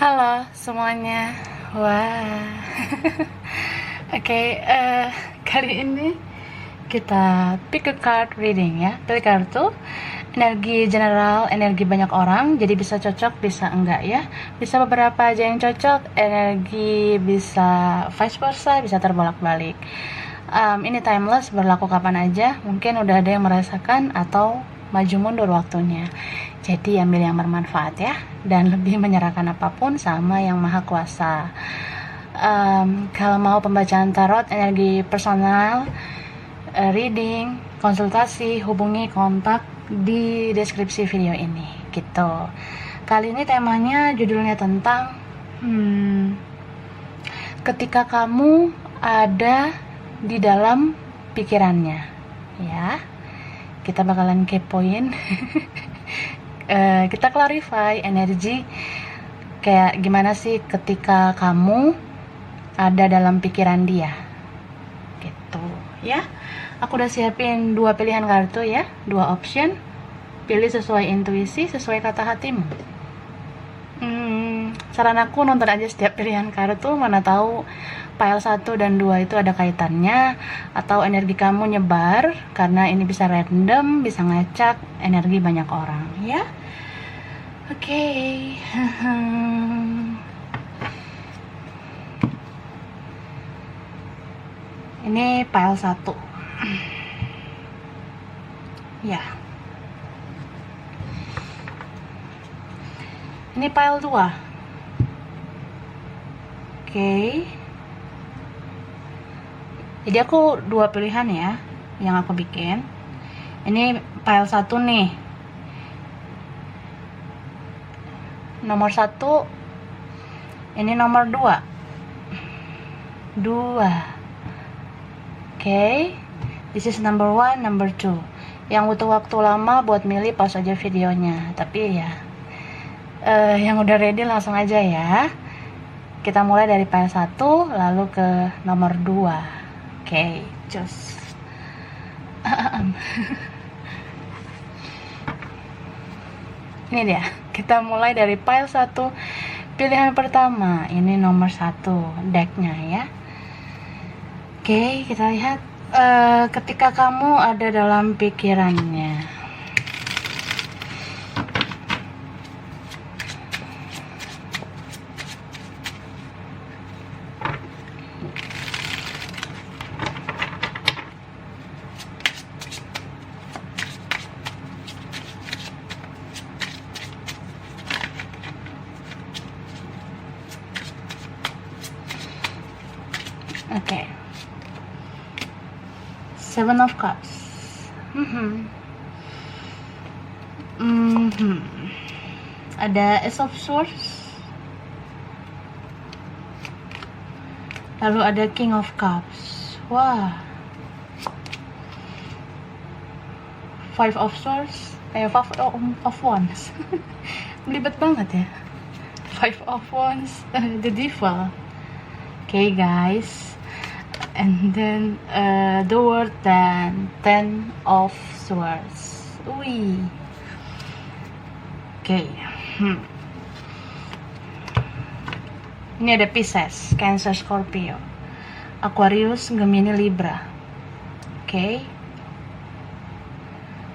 Halo semuanya. Wah. Oke, kali ini kita pick a card reading ya. Pilih kartu. Energi general, energi banyak orang, jadi bisa cocok, bisa enggak ya. Bisa beberapa aja yang cocok, energi bisa vice versa, bisa terbolak-balik. Ini timeless, berlaku kapan aja. Mungkin udah ada yang merasakan atau maju mundur waktunya. Jadi ambil yang bermanfaat ya, dan lebih menyerahkan apapun sama yang maha kuasa. Kalau mau pembacaan tarot, energi personal, reading, konsultasi, hubungi kontak di deskripsi video ini gitu. Kali ini temanya, judulnya tentang ketika kamu ada di dalam pikirannya ya. Kita bakalan kepoin. Kita clarify energi kayak gimana sih ketika kamu ada dalam pikiran dia gitu ya. Aku udah siapin 2 pilihan kartu ya, 2 option. Pilih sesuai intuisi, sesuai kata hatimu. Saran aku nonton aja setiap pilihan kartu, mana tahu pile 1 dan 2 itu ada kaitannya, atau energi kamu nyebar karena ini bisa random, bisa ngacak energi banyak orang ya. Oke. Ini pile 1 ya. Ini pile 2. Oke. Jadi aku 2 pilihan ya yang aku bikin. Ini pile 1 nih. Nomor 1. Ini nomor 2. Oke. This is number 1, number 2. Yang butuh waktu lama buat milih, pause aja videonya. Tapi ya, yang udah ready langsung aja ya. Kita mulai dari pile 1 lalu ke nomor 2. Oke, cus. Ini dia. Kita mulai dari pile 1. Pilihan pertama, ini nomor 1 decknya ya. Oke, kita lihat ketika kamu ada dalam pikirannya. Oke. 7 of Cups. Ada Ace of Swords. Lalu ada King of Cups. Wah. 5 of Swords. 5 of Wands. Belibet banget ya. 5 of Wands. The Diva. Okay guys. And then the word 10 of Swords. Wih. Oke. Ini ada Pisces, Cancer, Scorpio, Aquarius, Gemini, Libra. Oke.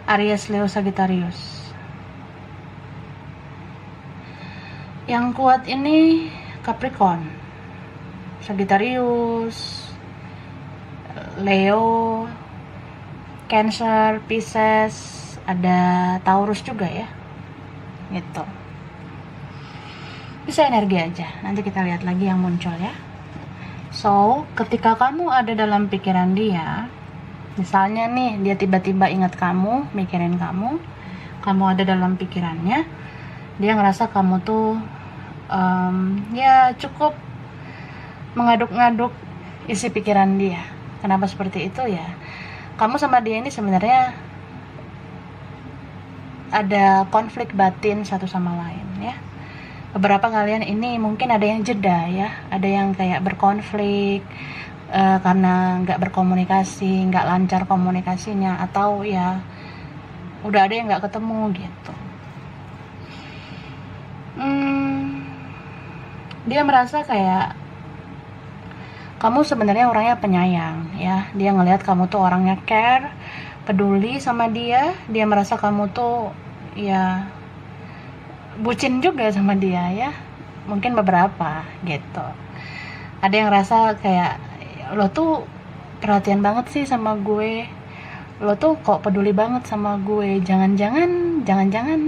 Aries, Leo, Sagittarius. Yang kuat ini Capricorn, Sagittarius, Leo, Cancer, Pisces, ada Taurus juga ya. Gitu. Bisa energi aja. Nanti kita lihat lagi yang muncul ya. So, ketika kamu ada dalam pikiran dia, misalnya nih dia tiba-tiba ingat kamu, mikirin kamu ada dalam pikirannya, dia ngerasa kamu tuh ya cukup mengaduk-ngaduk isi pikiran dia. Kenapa seperti itu ya? Kamu sama dia ini sebenarnya ada konflik batin satu sama lain ya. Beberapa kalian ini mungkin ada yang jeda ya, ada yang kayak berkonflik karena nggak berkomunikasi, nggak lancar komunikasinya, atau ya udah ada yang nggak ketemu gitu. dia merasa kayak kamu sebenarnya orangnya penyayang ya. Dia ngelihat kamu tuh orangnya care, peduli sama dia. Dia merasa kamu tuh ya bucin juga sama dia ya. Mungkin beberapa gitu. Ada yang rasa kayak lo tuh perhatian banget sih sama gue. Lo tuh kok peduli banget sama gue. Jangan-jangan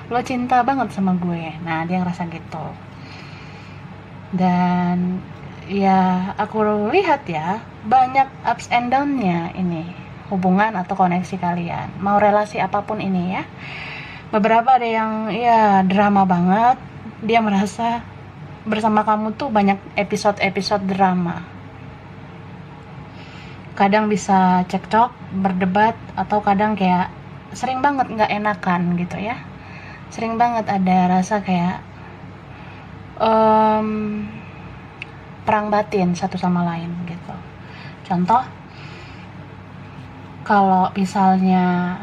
lo cinta banget sama gue. Nah, dia ngerasa gitu. Dan ya aku lihat ya banyak ups and down-nya ini hubungan atau koneksi kalian, mau relasi apapun ini ya. Beberapa ada yang ya drama banget, dia merasa bersama kamu tuh banyak episode-episode drama, kadang bisa cekcok, berdebat, atau kadang kayak sering banget nggak enakan gitu ya, sering banget ada rasa kayak perang batin satu sama lain gitu. Contoh, kalau misalnya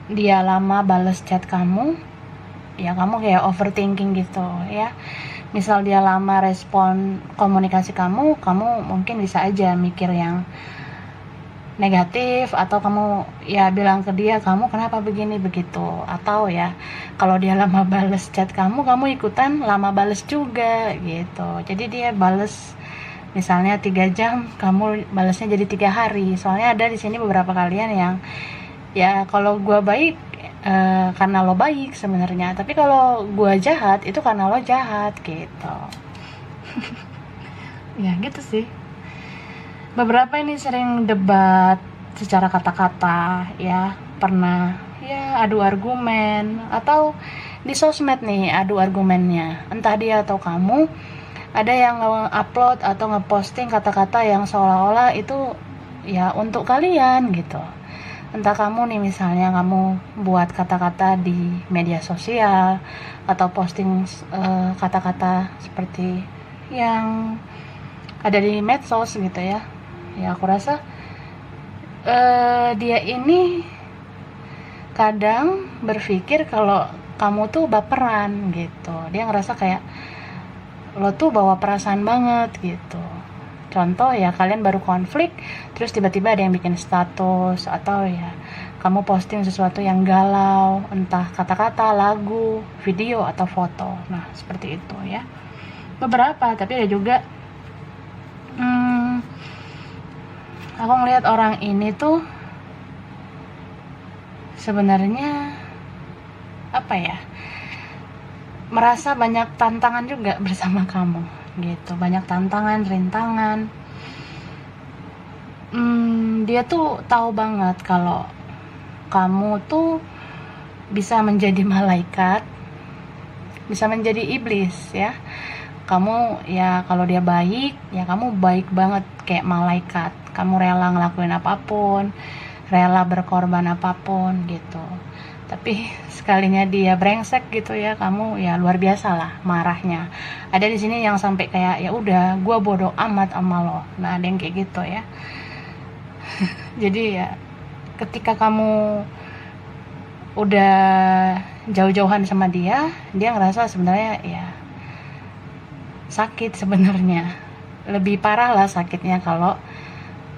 dia lama bales chat kamu, ya kamu kayak overthinking gitu ya. Misal dia lama respon komunikasi kamu mungkin bisa aja mikir yang negatif, atau kamu ya bilang ke dia kamu kenapa begini begitu, atau ya kalau dia lama bales chat kamu ikutan lama bales juga gitu. Jadi dia bales misalnya 3 jam, kamu balesnya jadi 3 hari. Soalnya ada di sini beberapa kalian yang ya kalau gua baik karena lo baik sebenarnya, tapi kalau gua jahat itu karena lo jahat gitu. Ya gitu sih. Beberapa ini sering debat secara kata-kata ya, pernah ya adu argumen, atau di sosmed nih adu argumennya, entah dia atau kamu. Ada yang nge-upload atau nge-posting kata-kata yang seolah-olah itu ya untuk kalian gitu. Entah kamu nih misalnya kamu buat kata-kata di media sosial atau posting kata-kata seperti yang ada di medsos gitu ya. Ya aku rasa dia ini kadang berpikir kalau kamu tuh baperan gitu. Dia ngerasa kayak lo tuh bawa perasaan banget gitu. Contoh ya, kalian baru konflik terus tiba-tiba ada yang bikin status, atau ya kamu posting sesuatu yang galau, entah kata-kata, lagu, video, atau foto. Nah seperti itu ya. Beberapa, tapi ada juga aku ngelihat orang ini tuh sebenarnya apa ya, merasa banyak tantangan juga bersama kamu gitu, banyak tantangan, rintangan. Dia tuh tahu banget kalau kamu tuh bisa menjadi malaikat, bisa menjadi iblis ya. Kamu ya kalau dia baik ya kamu baik banget kayak malaikat, kamu rela ngelakuin apapun, rela berkorban apapun gitu. Tapi sekalinya dia brengsek gitu ya, kamu ya luar biasa lah marahnya. Ada di sini yang sampai kayak ya udah gue bodoh amat sama lo. Nah ada yang kayak gitu ya. Jadi ya ketika kamu udah jauh-jauhan sama dia ngerasa sebenarnya ya sakit sebenarnya, lebih parah lah sakitnya kalau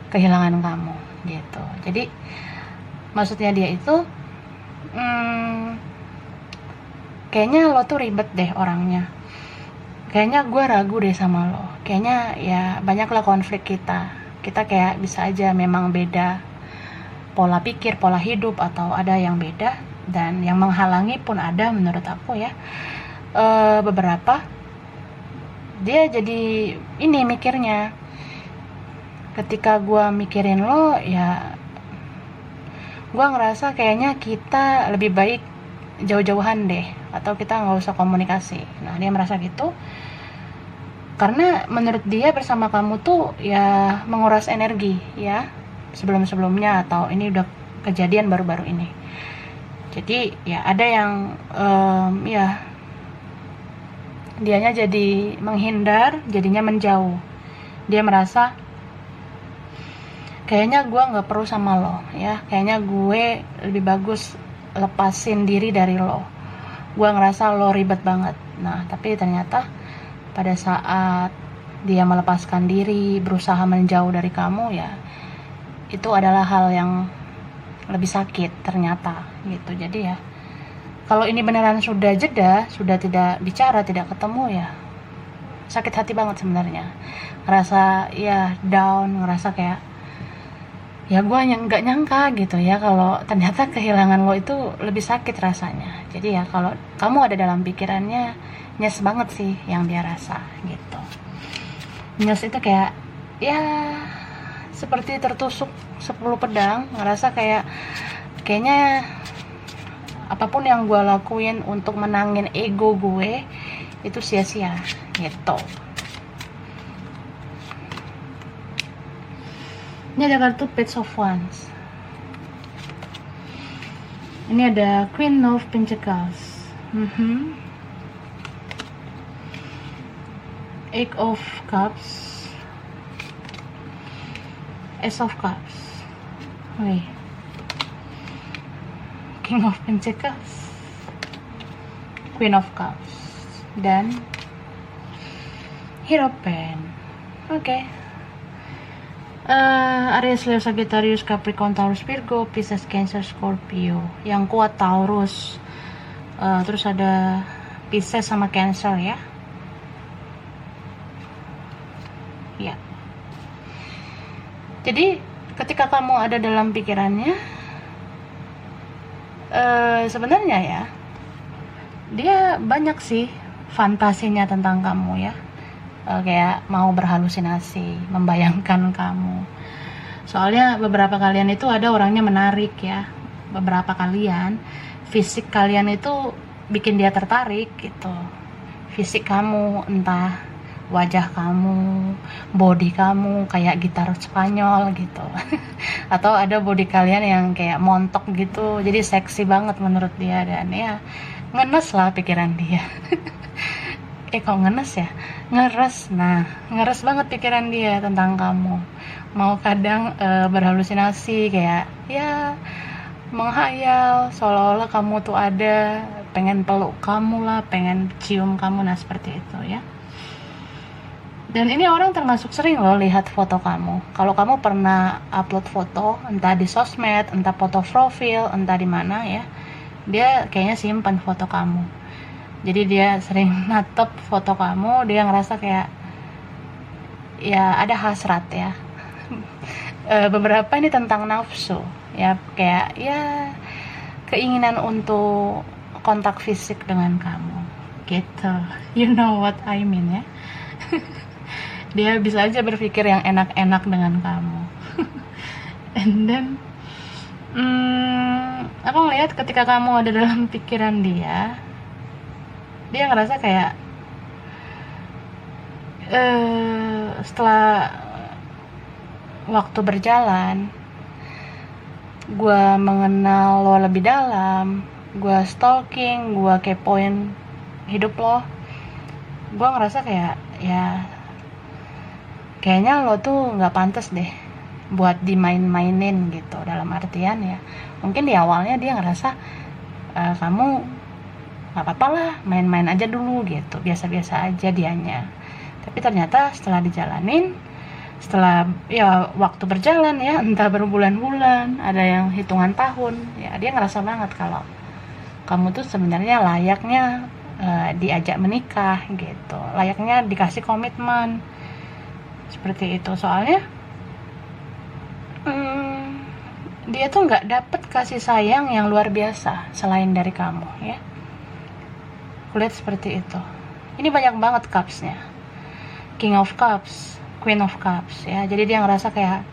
kehilangan kamu gitu. Jadi maksudnya dia itu kayaknya lo tuh ribet deh orangnya, kayaknya gue ragu deh sama lo, kayaknya ya banyaklah konflik kita kayak bisa aja memang beda pola pikir, pola hidup, atau ada yang beda, dan yang menghalangi pun ada menurut aku ya. Beberapa dia jadi ini mikirnya, ketika gue mikirin lo ya gue ngerasa kayaknya kita lebih baik jauh-jauhan deh, atau kita nggak usah komunikasi. Nah dia merasa gitu karena menurut dia bersama kamu tuh ya menguras energi ya, sebelum-sebelumnya atau ini udah kejadian baru-baru ini. Jadi ya ada yang ya dianya jadi menghindar, jadinya menjauh. Dia merasa kayaknya gue nggak perlu sama lo ya, kayaknya gue lebih bagus lepasin diri dari lo, gue ngerasa lo ribet banget. Nah, tapi ternyata pada saat dia melepaskan diri, berusaha menjauh dari kamu, ya itu adalah hal yang lebih sakit ternyata gitu. Jadi ya, kalau ini beneran sudah jeda, sudah tidak bicara, tidak ketemu, ya sakit hati banget sebenarnya. Ngerasa ya down, ngerasa kayak ya gue nggak nyangka gitu ya kalau ternyata kehilangan lo itu lebih sakit rasanya. Jadi ya kalau kamu ada dalam pikirannya, nyes banget sih yang dia rasa gitu. Nyes itu kayak ya seperti tertusuk 10 pedang, ngerasa kayaknya apapun yang gue lakuin untuk menangin ego gue itu sia-sia gitu. Ini ada kartu Page of Wands. Ini ada Queen of Pentacles. Eight of Cups. Ace of Cups. Wait. King of Pentacles. Queen of Cups. Dan Hero Pen. Oke. Aries, Leo, Sagittarius, Capricorn, Taurus, Virgo, Pisces, Cancer, Scorpio. Yang kuat Taurus. Terus ada Pisces sama Cancer ya. Ya. Jadi ketika kamu ada dalam pikirannya, sebenarnya ya dia banyak sih fantasinya tentang kamu ya. Kayak mau berhalusinasi, membayangkan kamu. Soalnya beberapa kalian itu ada orangnya menarik ya. Beberapa kalian, fisik kalian itu bikin dia tertarik gitu. Fisik kamu, entah wajah kamu, body kamu kayak gitar Spanyol gitu. Atau ada body kalian yang kayak montok gitu, jadi seksi banget menurut dia, dan ya ngenes lah pikiran dia. Kok ngenes ya? Ngeres. Nah, ngeres banget pikiran dia tentang kamu. Mau kadang berhalusinasi kayak ya menghayal seolah-olah kamu tuh ada, pengen peluk kamu lah, pengen cium kamu, nah seperti itu ya. Dan ini orang termasuk sering loh lihat foto kamu. Kalau kamu pernah upload foto, entah di sosmed, entah foto profil, entah di mana ya, dia kayaknya simpan foto kamu. Jadi dia sering natep foto kamu, dia ngerasa kayak ya ada hasrat ya. Beberapa ini tentang nafsu ya, kayak ya keinginan untuk kontak fisik dengan kamu gitu. You know what I mean ya. Dia bisa aja berpikir yang enak-enak dengan kamu. And then aku ngeliat ketika kamu ada dalam pikiran dia ngerasa kayak setelah waktu berjalan, gue mengenal lo lebih dalam, gue stalking, gue kepoin hidup lo, gue ngerasa kayak ya kayaknya lo tuh nggak pantas deh buat dimain-mainin gitu. Dalam artian ya mungkin di awalnya dia ngerasa kamu nggak apa-apa lah, main-main aja dulu gitu, biasa-biasa aja dianya. Tapi ternyata setelah dijalanin, setelah ya waktu berjalan ya, entah berbulan-bulan, ada yang hitungan tahun ya, dia ngerasa banget kalau kamu tuh sebenarnya layaknya diajak menikah gitu, layaknya dikasih komitmen seperti itu. Soalnya dia tuh nggak dapet kasih sayang yang luar biasa selain dari kamu ya. Kulihat seperti itu. Ini banyak banget cupsnya, King of Cups, Queen of Cups ya. Jadi dia ngerasa kayak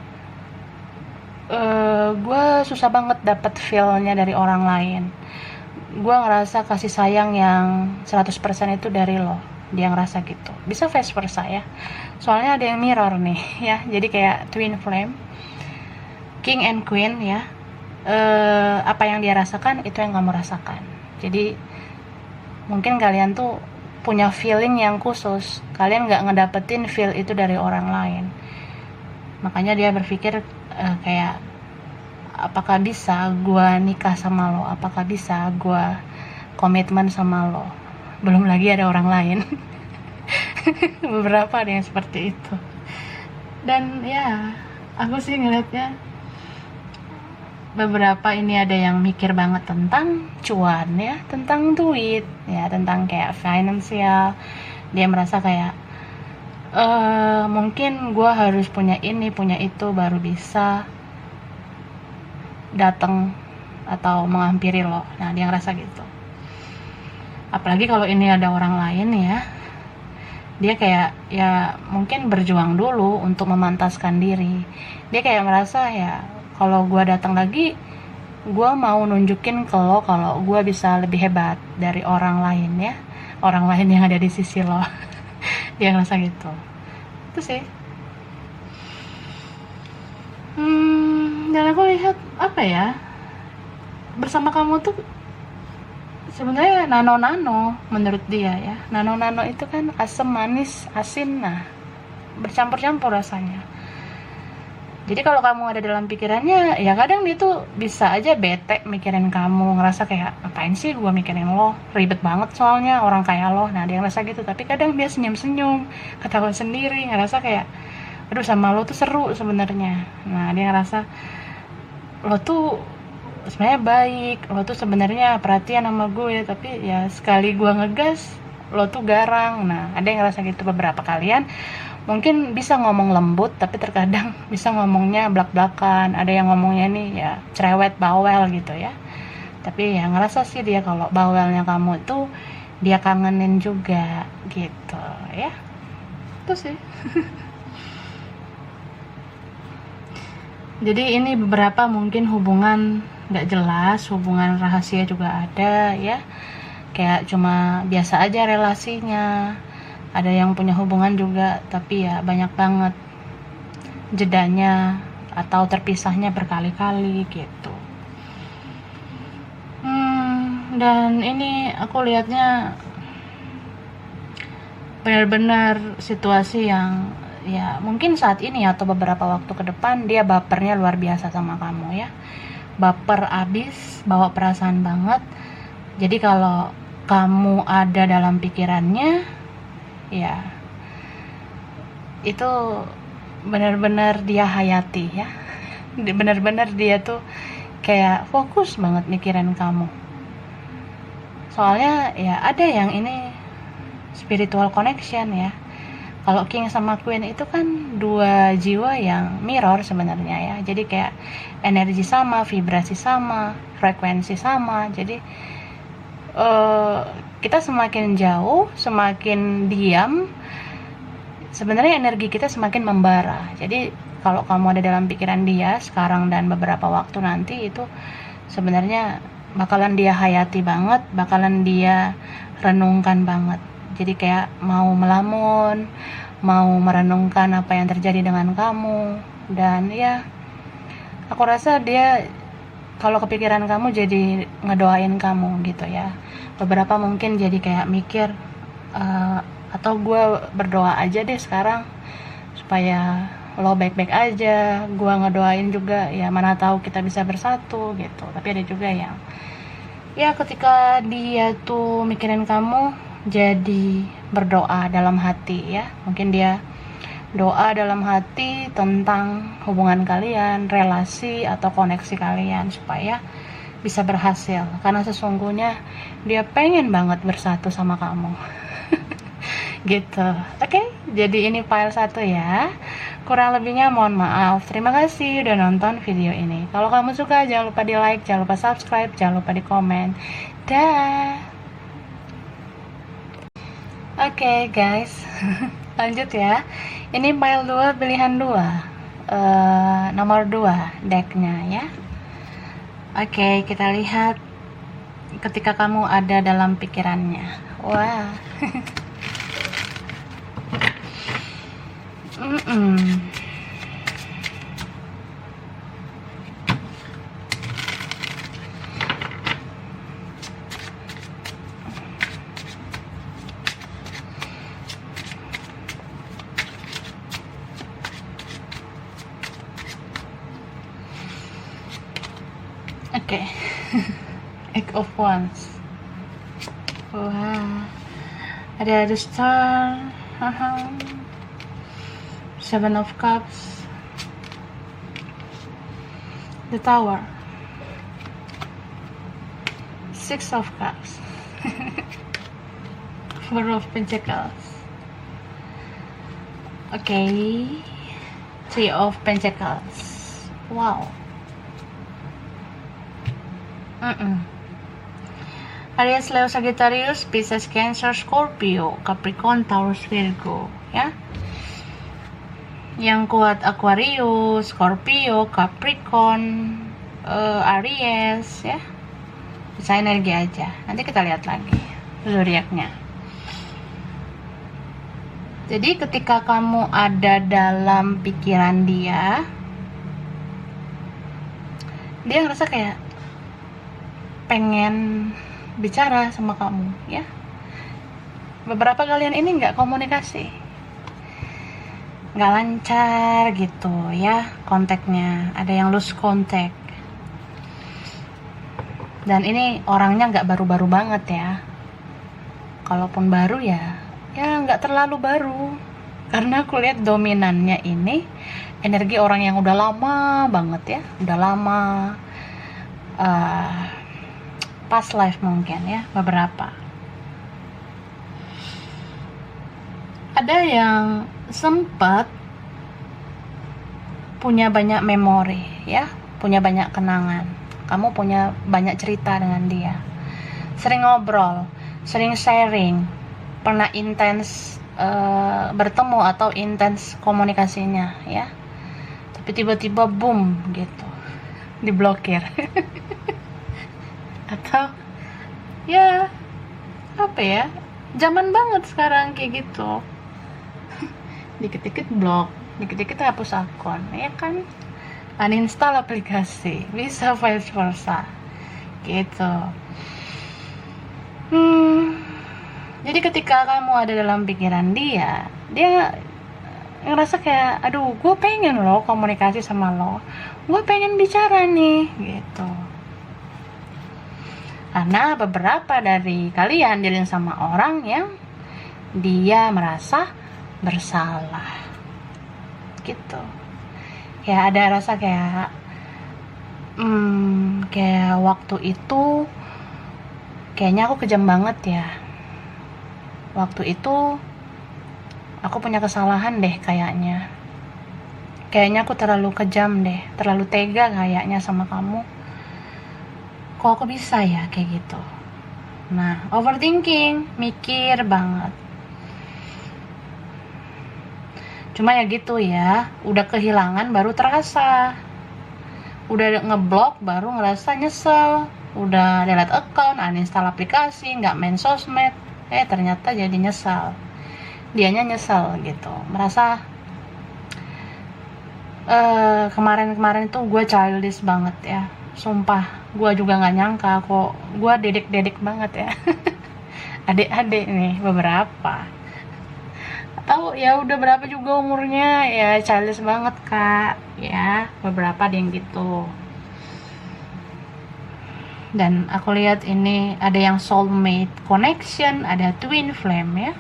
gue susah banget dapet feel-nya dari orang lain. Gue ngerasa kasih sayang yang 100% itu dari lo. Dia ngerasa gitu. Bisa vice versa ya. Soalnya ada yang mirror nih ya. Jadi kayak twin flame, King and Queen ya. Apa yang dia rasakan itu yang kamu rasakan. Jadi mungkin kalian tuh punya feeling yang khusus, kalian nggak ngedapetin feel itu dari orang lain. Makanya dia berpikir kayak apakah bisa gue nikah sama lo, apakah bisa gue komitmen sama lo. belum lagi ada orang lain. Beberapa ada yang seperti itu. Dan ya, aku sih ngeliatnya beberapa ini ada yang mikir banget tentang cuan ya, tentang duit ya, tentang kayak finansial. Dia merasa kayak mungkin gue harus punya ini, punya itu baru bisa datang atau menghampiri lo. Nah, dia ngerasa gitu. Apalagi kalau ini ada orang lain ya, dia kayak ya mungkin berjuang dulu untuk memantaskan diri. Dia kayak merasa ya, kalau gue datang lagi, gue mau nunjukin ke lo kalau gue bisa lebih hebat dari orang lain ya, orang lain yang ada di sisi lo. Dia ngerasa gitu. Itu sih. Dan aku lihat apa ya, bersama kamu tuh sebenarnya nano-nano menurut dia ya. Nano-nano itu kan asam, manis, asin, nah bercampur-campur rasanya. Jadi kalau kamu ada dalam pikirannya, ya kadang dia tuh bisa aja bete mikirin kamu, ngerasa kayak apain sih gue mikirin lo, ribet banget soalnya orang kayak lo. Nah, dia ngerasa gitu. Tapi kadang dia senyum-senyum, ketawa sendiri, ngerasa kayak aduh sama lo tuh seru sebenarnya. Nah, dia ngerasa lo tuh sebenarnya baik, lo tuh sebenarnya perhatian sama gue, tapi ya sekali gue ngegas lo tuh garang. Nah, ada yang ngerasa gitu. Beberapa kalian mungkin bisa ngomong lembut, tapi terkadang bisa ngomongnya blak-blakan. Ada yang ngomongnya nih ya cerewet, bawel gitu ya. Tapi ya ngerasa sih dia kalau bawelnya kamu itu dia kangenin juga gitu ya. Itu sih. Jadi ini beberapa mungkin hubungan nggak jelas, hubungan rahasia juga ada ya. Kayak cuma biasa aja relasinya. Ada yang punya hubungan juga, tapi ya banyak banget jedanya atau terpisahnya berkali-kali gitu. Dan ini aku lihatnya benar-benar situasi yang ya mungkin saat ini atau beberapa waktu ke depan dia bapernya luar biasa sama kamu ya. Baper abis, bawa perasaan banget. Jadi kalau kamu ada dalam pikirannya, ya itu benar-benar dia hayati ya, benar-benar dia tuh kayak fokus banget mikirin kamu. Soalnya ya ada yang ini spiritual connection ya. Kalau king sama queen itu kan dua jiwa yang mirror sebenarnya ya. Jadi kayak energi sama, vibrasi sama, frekuensi sama. Jadi kita semakin jauh, semakin diam, sebenarnya energi kita semakin membara. Jadi kalau kamu ada dalam pikiran dia sekarang dan beberapa waktu nanti, itu sebenarnya bakalan dia hayati banget, bakalan dia renungkan banget. Jadi kayak mau melamun, mau merenungkan apa yang terjadi dengan kamu. Dan ya aku rasa dia kalau kepikiran kamu jadi ngedoain kamu gitu ya. Beberapa mungkin jadi kayak mikir atau gue berdoa aja deh sekarang supaya lo baik-baik aja, gue ngedoain juga ya, mana tahu kita bisa bersatu gitu. Tapi ada juga yang ya ketika dia tuh mikirin kamu jadi berdoa dalam hati ya, mungkin dia doa dalam hati tentang hubungan kalian, relasi atau koneksi kalian supaya bisa berhasil, karena sesungguhnya dia pengen banget bersatu sama kamu. Gitu. Oke, jadi ini file 1 ya. Kurang lebihnya mohon maaf. Terima kasih udah nonton video ini. Kalau kamu suka jangan lupa di like, jangan lupa subscribe, jangan lupa di komen. Dah. Oke guys, lanjut ya. Ini file 2 pilihan 2, nomor 2 decknya ya. Oke, kita lihat ketika kamu ada dalam pikirannya. Wah. Oke. Egg of Wands. Wah. Ada the star, seven of cups, the tower, six of cups, four of pentacles. Okay, three of pentacles. Wow. Aries, Leo, Sagittarius, Pisces, Cancer, Scorpio, Capricorn, Taurus, Virgo, ya. Yang kuat Aquarius, Scorpio, Capricorn, Aries, ya. Bisa energi aja. Nanti kita lihat lagi zodiaknya. Jadi ketika kamu ada dalam pikiran dia ngerasa kayak pengen bicara sama kamu, ya. Beberapa kalian ini nggak komunikasi, nggak lancar gitu ya kontaknya, ada yang lose contact. Dan ini orangnya nggak baru-baru banget ya, kalaupun baru ya nggak terlalu baru, karena aku lihat dominannya ini energi orang yang udah lama banget ya, udah lama, past life mungkin ya, beberapa. Ada yang sempat punya banyak memori ya, punya banyak kenangan. Kamu punya banyak cerita dengan dia, sering ngobrol, sering sharing, pernah intens bertemu atau intens komunikasinya ya. Tapi tiba-tiba boom gitu, diblokir. Atau ya apa ya, zaman banget sekarang kayak gitu. Dikit-dikit blok, dikit-dikit hapus akun, ya kan, uninstall aplikasi, bisa vice versa gitu. Jadi ketika kamu ada dalam pikiran dia ngerasa kayak, aduh gue pengen loh komunikasi sama lo, gue pengen bicara nih gitu. Karena beberapa dari kalian dealing sama orang yang dia merasa bersalah gitu. Ya ada rasa kayak kayak waktu itu kayaknya aku kejam banget ya. Waktu itu aku punya kesalahan deh kayaknya. Kayaknya aku terlalu kejam deh, terlalu tega kayaknya sama kamu. Kok aku bisa ya kayak gitu. Nah, overthinking, mikir banget. Cuma ya gitu ya, udah kehilangan baru terasa. Udah ngeblok baru ngerasa nyesel. Udah delete account, uninstall aplikasi, nggak main sosmed, ternyata jadi nyesel. Dianya nyesel gitu, merasa kemarin-kemarin itu gue childish banget ya. Sumpah, gue juga nggak nyangka kok gue dedek-dedek banget ya. Adik-adik nih beberapa, atau ya udah berapa juga umurnya ya, childish banget kak ya, beberapa ada yang gitu. Dan aku lihat ini ada yang soulmate connection, ada twin flame ya,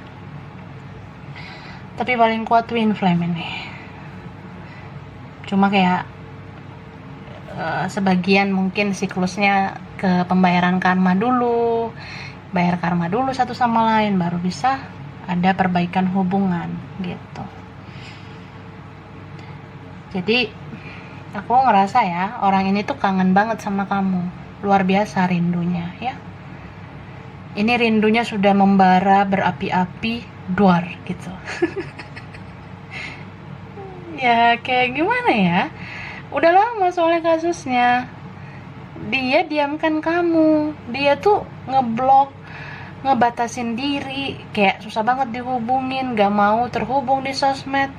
tapi paling kuat twin flame ini. Cuma kayak sebagian mungkin siklusnya ke pembayaran karma dulu, bayar karma dulu satu sama lain, baru bisa ada perbaikan hubungan gitu. Jadi aku ngerasa ya, orang ini tuh kangen banget sama kamu, luar biasa rindunya ya. Ini rindunya sudah membara berapi-api, duar gitu. Ya kayak gimana ya, udah lama soalnya kasusnya. Dia diamkan kamu, dia tuh ngeblok, ngebatasin diri, kayak susah banget dihubungin, gak mau terhubung di sosmed.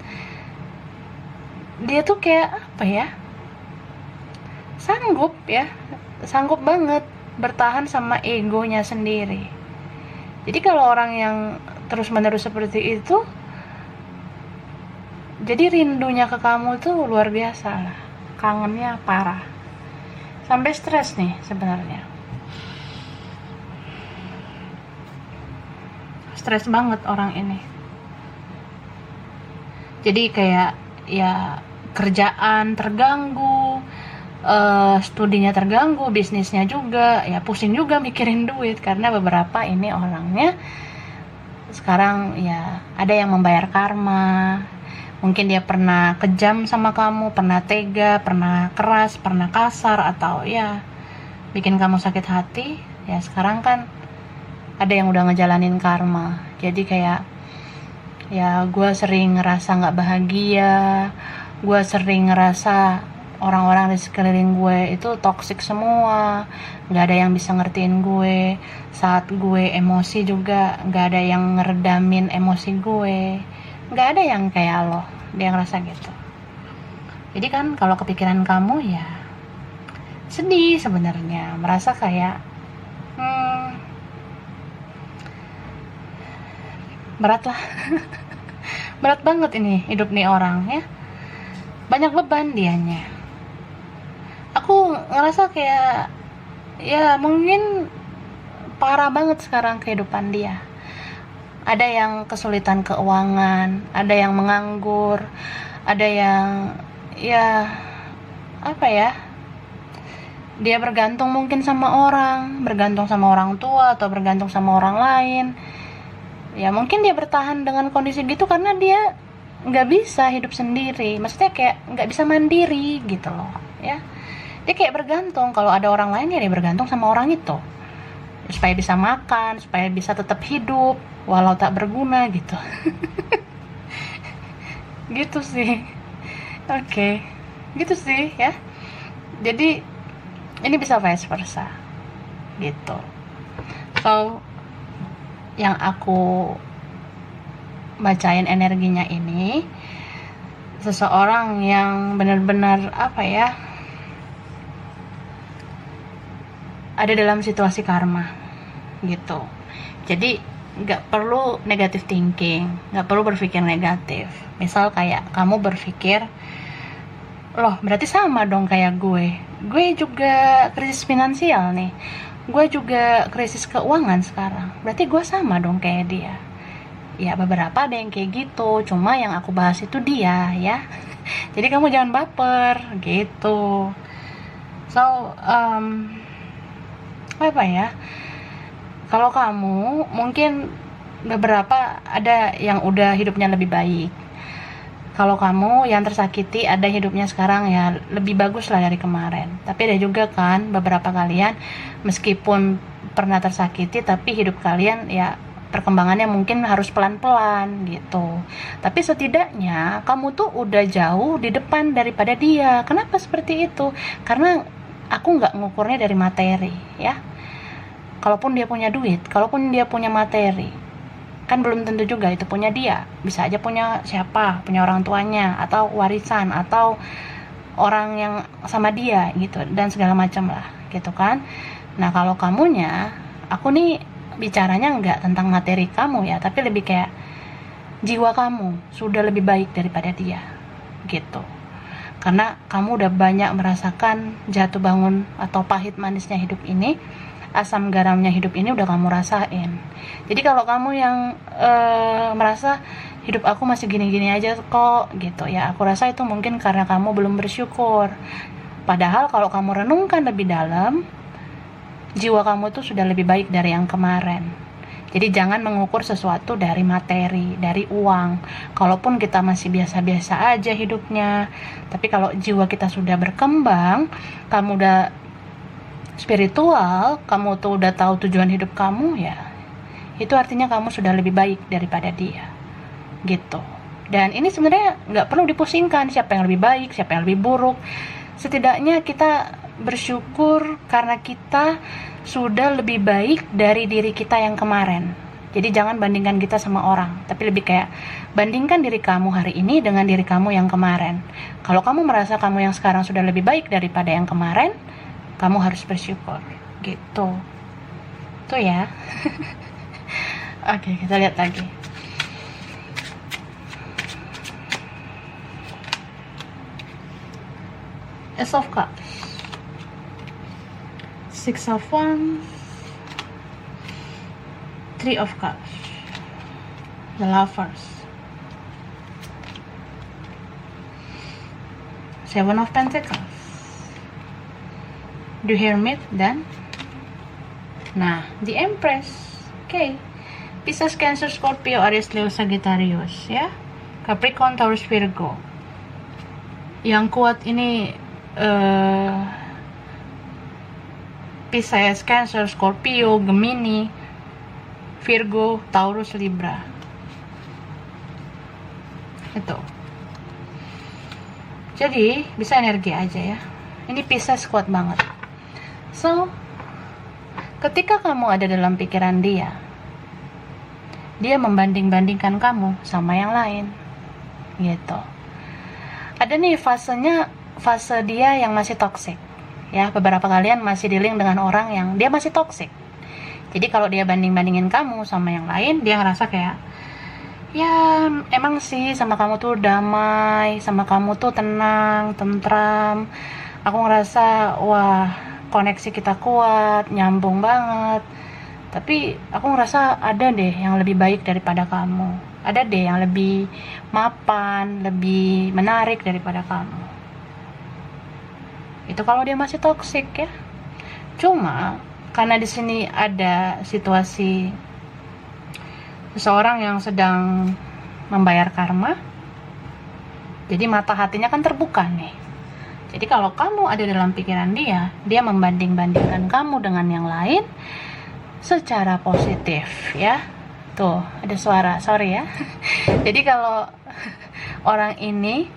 Dia tuh kayak apa ya, sanggup banget bertahan sama egonya sendiri. Jadi kalau orang yang terus menerus seperti itu, jadi rindunya ke kamu tuh luar biasa lah, kangennya parah, sampai stres nih sebenarnya. stres banget orang ini. Jadi kayak ya kerjaan terganggu, studinya terganggu, bisnisnya juga, ya pusing juga mikirin duit karena beberapa ini orangnya sekarang ya ada yang membayar karma. Mungkin dia pernah kejam sama kamu, pernah tega, pernah keras, pernah kasar, atau ya bikin kamu sakit hati. Ya sekarang kan ada yang udah ngejalanin karma. Jadi kayak ya gue sering ngerasa gak bahagia, gue sering ngerasa orang-orang di sekeliling gue itu toksik semua, gak ada yang bisa ngertiin gue. Saat gue emosi juga gak ada yang ngeredamin emosi gue, gak ada yang kayak lo, dia ngerasa gitu. Jadi kan kalau kepikiran kamu ya sedih sebenarnya, merasa kayak berat lah. Berat banget ini hidup nih orang ya, banyak beban dianya. Aku ngerasa kayak ya mungkin parah banget sekarang kehidupan dia. Ada yang kesulitan keuangan, ada yang menganggur, ada yang ya apa ya, dia bergantung mungkin sama orang, bergantung sama orang tua atau bergantung sama orang lain. Ya mungkin dia bertahan dengan kondisi gitu karena dia nggak bisa hidup sendiri, maksudnya kayak nggak bisa mandiri gitu loh ya. Dia kayak bergantung, kalau ada orang lain ya dia bergantung sama orang itu supaya bisa makan, supaya bisa tetap hidup walau tak berguna gitu. Gitu sih. Oke. Gitu sih ya. Jadi ini bisa vice versa gitu. So yang aku bacain energinya ini seseorang yang benar-benar apa ya, ada dalam situasi karma gitu. Jadi nggak perlu negative thinking, nggak perlu berpikir negatif. Misal kayak kamu berpikir, loh berarti sama dong kayak gue juga krisis finansial nih, gue juga krisis keuangan sekarang, berarti gue sama dong kayak dia. Ya beberapa ada yang kayak gitu, cuma yang aku bahas itu dia ya. Jadi kamu jangan baper gitu. So apa ya, kalau kamu mungkin beberapa ada yang udah hidupnya lebih baik, kalau kamu yang tersakiti ada hidupnya sekarang ya lebih bagus lah dari kemarin. Tapi ada juga kan beberapa kalian meskipun pernah tersakiti tapi hidup kalian ya perkembangannya mungkin harus pelan-pelan gitu. Tapi setidaknya kamu tuh udah jauh di depan daripada dia. Kenapa seperti itu? Karena aku nggak ngukurnya dari materi ya. Kalaupun dia punya duit, kalaupun dia punya materi, kan belum tentu juga itu punya dia. Bisa aja punya siapa, punya orang tuanya, atau warisan, atau orang yang sama dia gitu, dan segala macam lah gitu kan. Nah kalau kamunya, aku nih bicaranya nggak tentang materi kamu ya, tapi lebih kayak jiwa kamu sudah lebih baik daripada dia gitu. Karena kamu udah banyak merasakan jatuh bangun atau pahit manisnya hidup ini, asam garamnya hidup ini udah kamu rasain. Jadi kalau kamu yang merasa hidup aku masih gini-gini aja kok gitu ya, aku rasa itu mungkin karena kamu belum bersyukur. Padahal kalau kamu renungkan lebih dalam, jiwa kamu tuh sudah lebih baik dari yang kemarin. Jadi jangan mengukur sesuatu dari materi, dari uang. Kalaupun kita masih biasa-biasa aja hidupnya, tapi kalau jiwa kita sudah berkembang, kamu udah spiritual, kamu tuh udah tahu tujuan hidup kamu ya, itu artinya kamu sudah lebih baik daripada dia gitu. Dan ini sebenarnya nggak perlu dipusingkan siapa yang lebih baik, siapa yang lebih buruk. Setidaknya kita bersyukur karena kita sudah lebih baik dari diri kita yang kemarin. Jadi jangan bandingkan kita sama orang, tapi lebih kayak bandingkan diri kamu hari ini dengan diri kamu yang kemarin. Kalau kamu merasa kamu yang sekarang sudah lebih baik daripada yang kemarin, kamu harus bersyukur gitu. Tuh ya. Oke, kita lihat lagi. Ace of Cups, Six of Wands, Three of Cups. The Lovers, Seven of Pentacles, The Hermit, dan The Empress. Oke. Pisces, Cancer, Scorpio, Aries, Leo, Sagittarius, ya. Capricorn, Taurus, Virgo. Yang kuat ini Pisces, Cancer, Scorpio, Gemini, Virgo, Taurus, Libra. Itu. Jadi bisa energi aja ya. Ini Pisces kuat banget. So, ketika kamu ada dalam pikiran dia membanding-bandingkan kamu sama yang lain, gitu. Ada nih fase dia yang masih toxic, ya. Beberapa kalian masih dealing dengan orang yang dia masih toxic. Jadi kalau dia banding-bandingin kamu sama yang lain, dia ngerasa kayak, ya emang sih sama kamu tuh damai, sama kamu tuh tenang, tentram. Aku ngerasa, wah, koneksi kita kuat, nyambung banget. Tapi aku ngerasa ada deh yang lebih baik daripada kamu. Ada deh yang lebih mapan, lebih menarik daripada kamu. Itu kalau dia masih toksik ya. Cuma karena di sini ada situasi seseorang yang sedang membayar karma, jadi mata hatinya kan terbuka nih. Jadi kalau kamu ada dalam pikiran dia membanding-bandingkan kamu dengan yang lain secara positif ya. Tuh, ada suara, sorry ya. Jadi kalau orang ini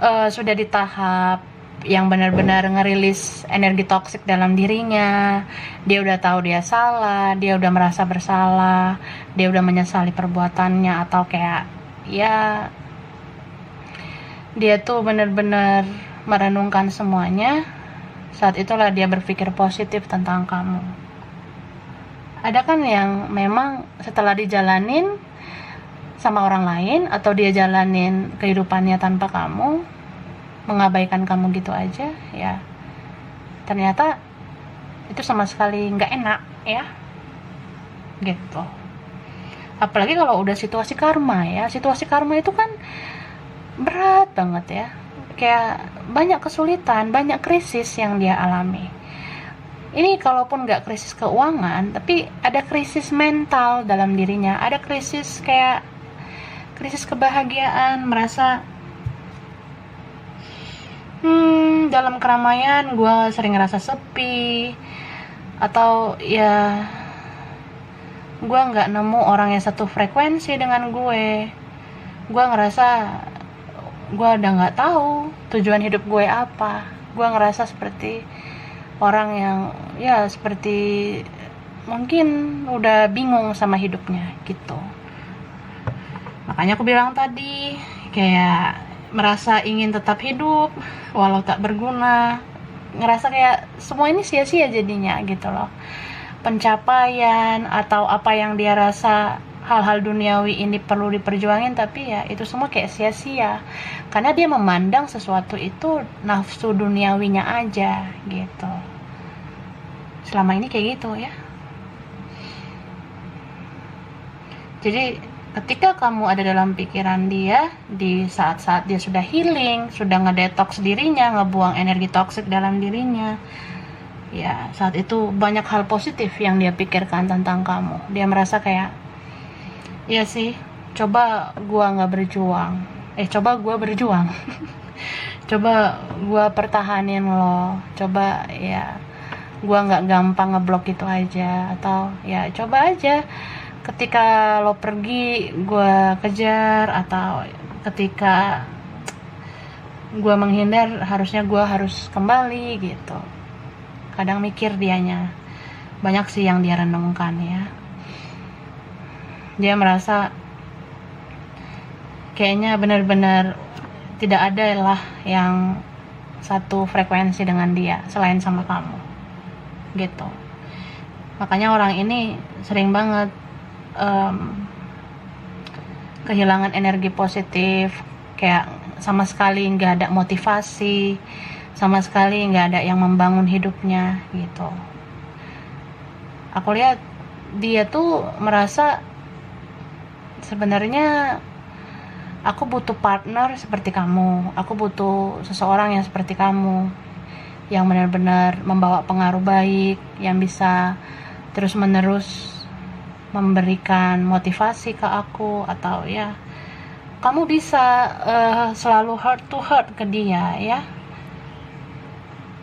sudah di tahap yang benar-benar ngerilis energi toksik dalam dirinya, dia udah tahu dia salah, dia udah merasa bersalah, dia udah menyesali perbuatannya, atau kayak ya dia tuh benar-benar merenungkan semuanya, saat itulah dia berpikir positif tentang kamu. Ada kan yang memang setelah dijalanin sama orang lain, atau dia jalanin kehidupannya tanpa kamu, mengabaikan kamu gitu aja, ya ternyata itu sama sekali nggak enak ya, gitu. Apalagi kalau udah situasi karma ya. Situasi karma itu kan berat banget ya, kayak banyak kesulitan, banyak krisis yang dia alami. Ini kalaupun nggak krisis keuangan, tapi ada krisis mental dalam dirinya, ada krisis kayak krisis kebahagiaan, merasa dalam keramaian gue sering ngerasa sepi, atau ya gue nggak nemu orang yang satu frekuensi dengan gue ngerasa gue udah nggak tahu tujuan hidup gue apa. Gue ngerasa seperti orang yang ya seperti mungkin udah bingung sama hidupnya gitu. Makanya aku bilang tadi, kayak merasa ingin tetap hidup walau tak berguna, ngerasa kayak semua ini sia-sia jadinya gitu loh. Pencapaian atau apa yang dia rasa hal-hal duniawi ini perlu diperjuangin, tapi ya itu semua kayak sia-sia karena dia memandang sesuatu itu nafsu duniawinya aja gitu. Selama ini kayak gitu ya. Jadi ketika kamu ada dalam pikiran dia, di saat-saat dia sudah healing, sudah ngedetoks dirinya, ngebuang energi toksik dalam dirinya, ya saat itu banyak hal positif yang dia pikirkan tentang kamu. Dia merasa kayak, ya sih, coba gua nggak berjuang, coba gua berjuang, coba gua pertahanin lo, coba ya gua nggak gampang ngeblok gitu aja, atau ya coba aja ketika lo pergi gue kejar, atau ketika gue menghindar harusnya gue harus kembali gitu. Kadang mikir dianya, banyak sih yang dia renungkan ya. Dia merasa kayaknya benar-benar tidak ada lah yang satu frekuensi dengan dia selain sama kamu gitu. Makanya orang ini sering banget kehilangan energi positif, kayak sama sekali nggak ada motivasi, sama sekali nggak ada yang membangun hidupnya gitu. Aku lihat dia tuh merasa sebenarnya aku butuh partner seperti kamu, aku butuh seseorang yang seperti kamu, yang benar-benar membawa pengaruh baik, yang bisa terus-menerus memberikan motivasi ke aku, atau ya kamu bisa selalu heart to heart ke dia ya,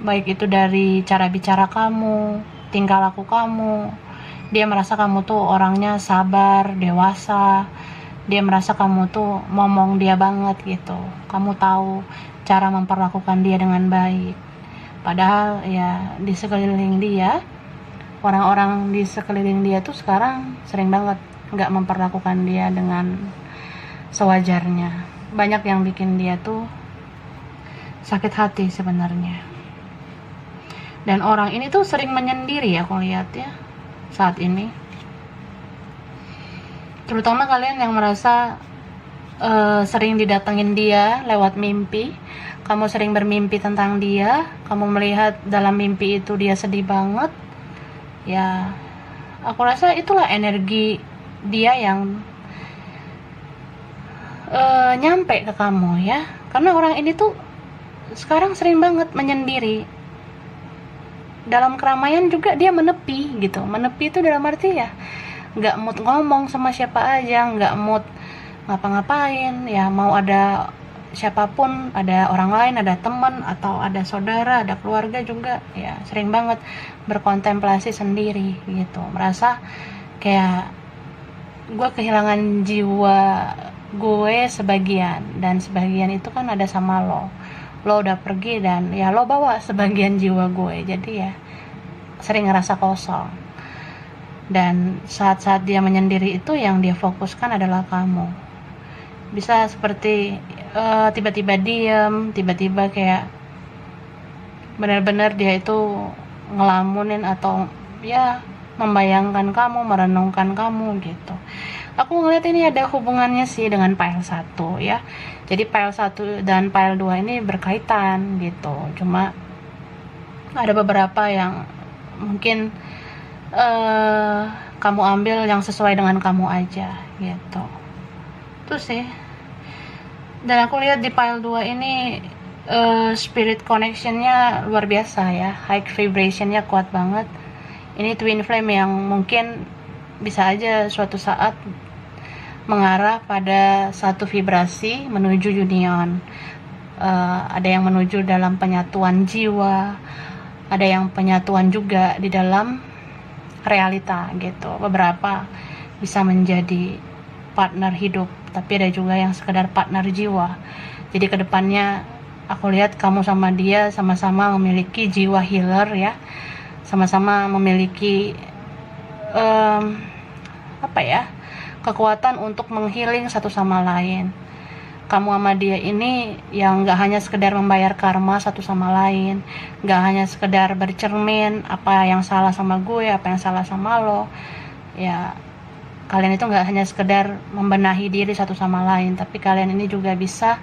baik itu dari cara bicara kamu, tingkah laku kamu. Dia merasa kamu tuh orangnya sabar, dewasa, dia merasa kamu tuh momong dia banget gitu, kamu tahu cara memperlakukan dia dengan baik. Padahal ya di sekeliling dia, orang-orang di sekeliling dia tuh sekarang sering banget nggak memperlakukan dia dengan sewajarnya. Banyak yang bikin dia tuh sakit hati sebenarnya. Dan orang ini tuh sering menyendiri, aku lihat ya saat ini. Terutama kalian yang merasa sering didatengin dia lewat mimpi. Kamu sering bermimpi tentang dia, kamu melihat dalam mimpi itu dia sedih banget. Ya, aku rasa itulah energi dia yang nyampe ke kamu ya. Karena orang ini tuh sekarang sering banget menyendiri. Dalam keramaian juga dia menepi gitu. Menepi itu dalam arti ya nggak mood ngomong sama siapa aja, nggak mood ngapa-ngapain ya, mau ada siapapun, ada orang lain, ada teman atau ada saudara, ada keluarga juga ya, sering banget berkontemplasi sendiri gitu, merasa kayak gue kehilangan jiwa gue sebagian, dan sebagian itu kan ada sama lo udah pergi dan ya lo bawa sebagian jiwa gue, jadi ya sering ngerasa kosong. Dan saat-saat dia menyendiri itu yang dia fokuskan adalah kamu. Bisa seperti tiba-tiba diam, tiba-tiba kayak benar-benar dia itu ngelamunin atau ya membayangkan kamu, merenungkan kamu gitu. Aku ngeliat ini ada hubungannya sih dengan file 1 ya. Jadi file 1 dan file 2 ini berkaitan gitu. Cuma ada beberapa yang mungkin kamu ambil yang sesuai dengan kamu aja gitu. Itu sih. Dan aku lihat di file 2 ini spirit connectionnya luar biasa ya, high vibrationnya kuat banget. Ini twin flame yang mungkin bisa aja suatu saat mengarah pada satu vibrasi menuju union. Ada yang menuju dalam penyatuan jiwa, ada yang penyatuan juga di dalam realita gitu. Beberapa bisa menjadi partner hidup, tapi ada juga yang sekedar partner jiwa. Jadi kedepannya aku lihat kamu sama dia sama-sama memiliki jiwa healer ya, sama-sama memiliki kekuatan untuk menghealing satu sama lain. Kamu sama dia ini yang gak hanya sekedar membayar karma satu sama lain, gak hanya sekedar bercermin apa yang salah sama gue, apa yang salah sama lo ya. Kalian itu gak hanya sekedar membenahi diri satu sama lain, tapi kalian ini juga bisa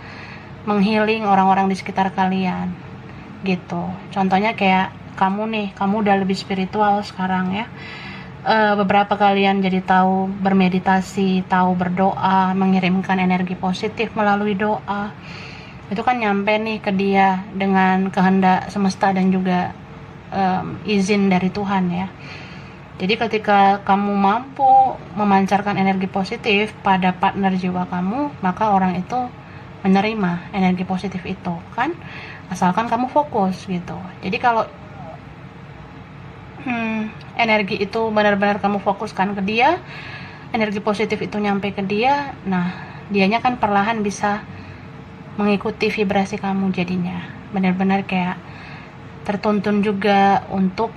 menghealing orang-orang di sekitar kalian gitu. Contohnya kayak kamu nih, kamu udah lebih spiritual sekarang ya. Beberapa kalian jadi tahu bermeditasi, tahu berdoa, mengirimkan energi positif melalui doa. Itu kan nyampe nih ke dia dengan kehendak semesta dan juga izin dari Tuhan ya. Jadi ketika kamu mampu memancarkan energi positif pada partner jiwa kamu, maka orang itu menerima energi positif itu kan, asalkan kamu fokus gitu. Jadi kalau energi itu benar-benar kamu fokuskan ke dia, energi positif itu nyampe ke dia, nah dianya kan perlahan bisa mengikuti vibrasi kamu, jadinya benar-benar kayak tertuntun juga untuk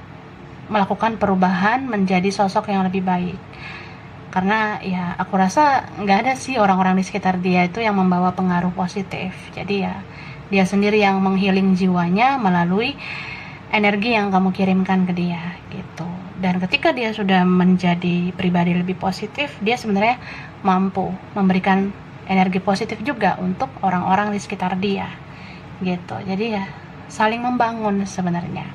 melakukan perubahan menjadi sosok yang lebih baik. Karena ya aku rasa nggak ada sih orang-orang di sekitar dia itu yang membawa pengaruh positif. Jadi ya dia sendiri yang menghealing jiwanya melalui energi yang kamu kirimkan ke dia gitu. Dan ketika dia sudah menjadi pribadi lebih positif, dia sebenarnya mampu memberikan energi positif juga untuk orang-orang di sekitar dia gitu. Jadi ya saling membangun sebenarnya.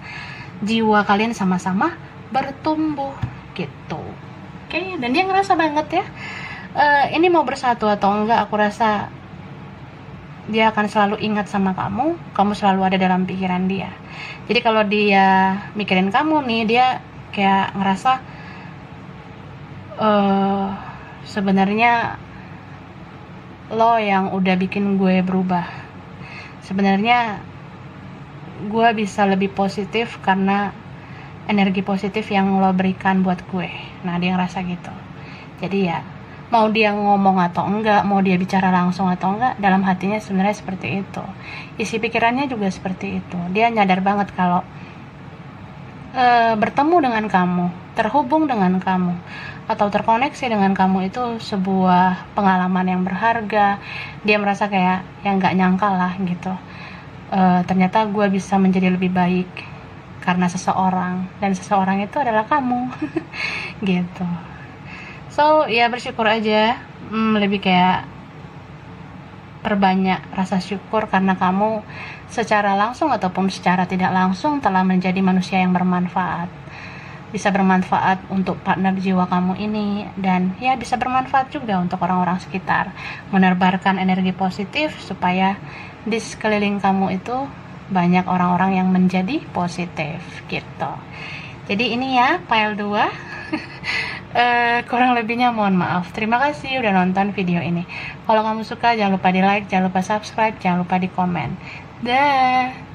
Jiwa kalian sama-sama bertumbuh gitu. Oke, dan dia ngerasa banget ya ini mau bersatu atau enggak, aku rasa dia akan selalu ingat sama kamu, kamu selalu ada dalam pikiran dia. Jadi kalau dia mikirin kamu nih, dia kayak ngerasa sebenarnya lo yang udah bikin gue berubah. Sebenarnya gue bisa lebih positif karena energi positif yang lo berikan buat gue. Nah, dia ngerasa gitu. Jadi ya, mau dia ngomong atau enggak, mau dia bicara langsung atau enggak, dalam hatinya sebenarnya seperti itu. Isi pikirannya juga seperti itu. Dia nyadar banget kalau bertemu dengan kamu, terhubung dengan kamu, atau terkoneksi dengan kamu itu sebuah pengalaman yang berharga. Dia merasa kayak yang nggak nyangka lah gitu. Ternyata gue bisa menjadi lebih baik karena seseorang, dan seseorang itu adalah kamu. Gitu. So ya bersyukur aja, lebih kayak perbanyak rasa syukur karena kamu secara langsung ataupun secara tidak langsung telah menjadi manusia yang bermanfaat. Bisa bermanfaat untuk partner jiwa kamu ini, dan ya bisa bermanfaat juga untuk orang-orang sekitar, menebarkan energi positif supaya di sekeliling kamu itu banyak orang-orang yang menjadi positif gitu. Jadi ini ya file 2. Kurang lebihnya mohon maaf. Terima kasih udah nonton video ini. Kalau kamu suka jangan lupa di like, jangan lupa subscribe, jangan lupa di komen. Dah.